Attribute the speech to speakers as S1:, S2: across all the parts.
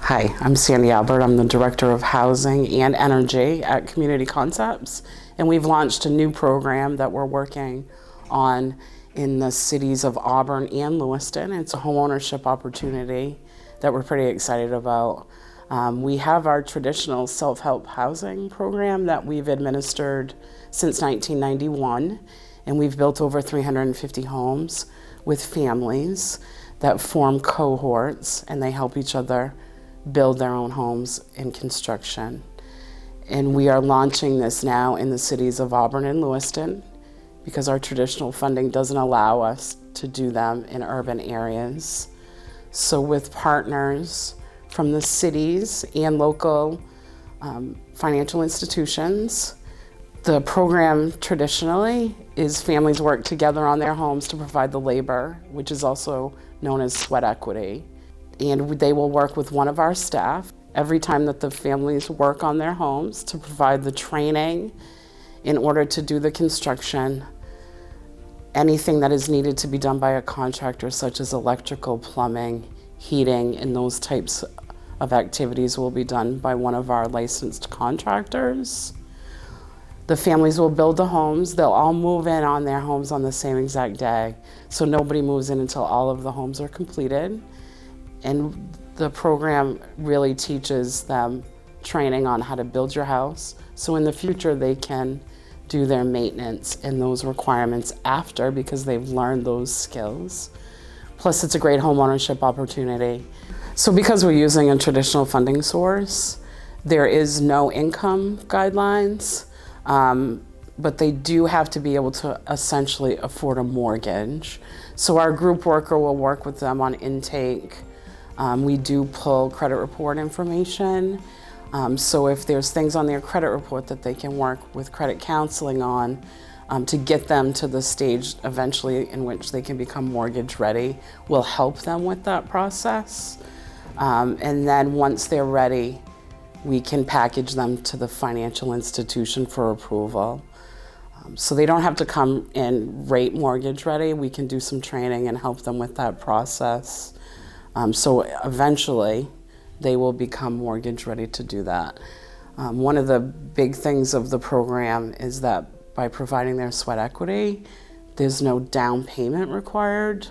S1: Hi, I'm Sandy Albert. I'm the Director of Housing and Energy at Community Concepts, and we've launched a new program that we're working on in the cities of Auburn and Lewiston. It's a homeownership opportunity that we're pretty excited about. We have our traditional self-help housing program that we've administered since 1991, and we've built over 350 homes with families that form cohorts, and they help each other build their own homes in construction. And we are launching this now in the cities of Auburn and Lewiston because our traditional funding doesn't allow us to do them in urban areas. So with partners from the cities and local financial institutions, the program traditionally is families work together on their homes to provide the labor, which is also known as sweat equity. And they will work with one of our staff every time that the families work on their homes to provide the training in order to do the construction. Anything that is needed to be done by a contractor, such as electrical, plumbing, heating, and those types of activities will be done by one of our licensed contractors. The families will build the homes. They'll all move in on their homes on the same exact day. So nobody moves in until all of the homes are completed. And the program really teaches them training on how to build your house. So in the future, they can do their maintenance and those requirements after because they've learned those skills. Plus, it's a great home ownership opportunity. So because we're using a traditional funding source, there is no income guidelines, but they do have to be able to essentially afford a mortgage. So our group worker will work with them on intake. We do pull credit report information. So if there's things on their credit report that they can work with credit counseling on to get them to the stage eventually in which they can become mortgage ready, we'll help them with that process. And then once they're ready, we can package them to the financial institution for approval. So they don't have to come in rate mortgage ready. We can do some training and help them with that process. So eventually, they will become mortgage ready to do that. One of the big things of the program is that by providing their sweat equity, there's no down payment required.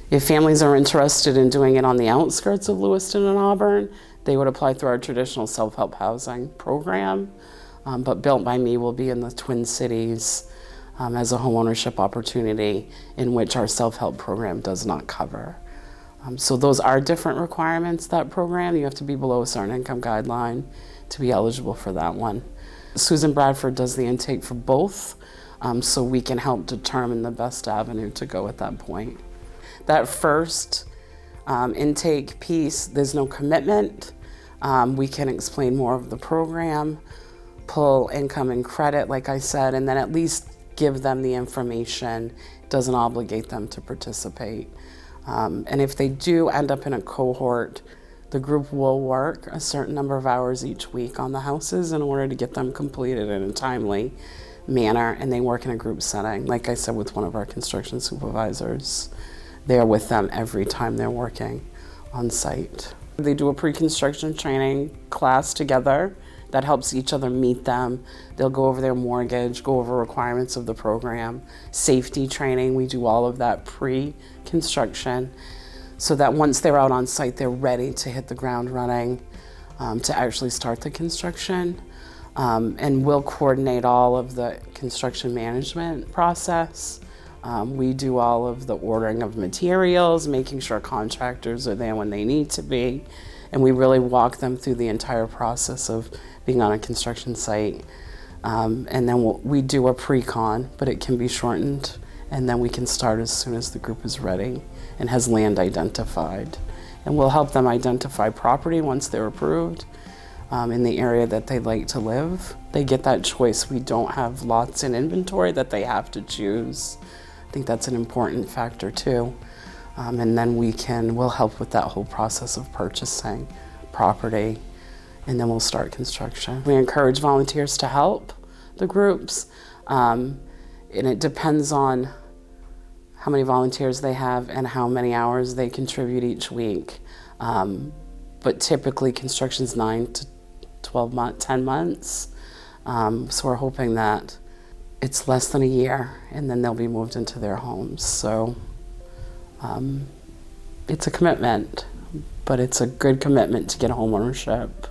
S1: If families are interested in doing it on the outskirts of Lewiston and Auburn, they would apply through our traditional self-help housing program. But Built by Me will be in the Twin Cities as a homeownership opportunity in which our self-help program does not cover. So those are different requirements, that program. You have to be below a certain income guideline to be eligible for that one. Susan Bradford does the intake for both, so we can help determine the best avenue to go at that point. That first intake piece, there's no commitment. We can explain more of the program, pull income and credit, like I said, and then at least give them the information. It doesn't obligate them to participate. And if they do end up in a cohort, the group will work a certain number of hours each week on the houses in order to get them completed in a timely manner, and they work in a group setting. Like I said, with one of our construction supervisors, they're with them every time they're working on site. They do a pre-construction training class together that helps each other meet them. They'll go over their mortgage, go over requirements of the program, safety training. We do all of that pre-construction so that once they're out on site, they're ready to hit the ground running to actually start the construction. And we'll coordinate all of the construction management process. We do all of the ordering of materials, making sure contractors are there when they need to be. And we really walk them through the entire process of being on a construction site. And then we do a pre-con, but it can be shortened. And then we can start as soon as the group is ready and has land identified. And we'll help them identify property once they're approved in the area that they'd like to live. They get that choice. We don't have lots in inventory that they have to choose. I think that's an important factor too. And then we'll help with that whole process of purchasing property, and then we'll start construction. We encourage volunteers to help the groups, and it depends on how many volunteers they have and how many hours they contribute each week. but typically construction's 9 to 12 months, 10 months. So we're hoping that it's less than a year and then they'll be moved into their homes. So it's a commitment, but it's a good commitment to get home ownership.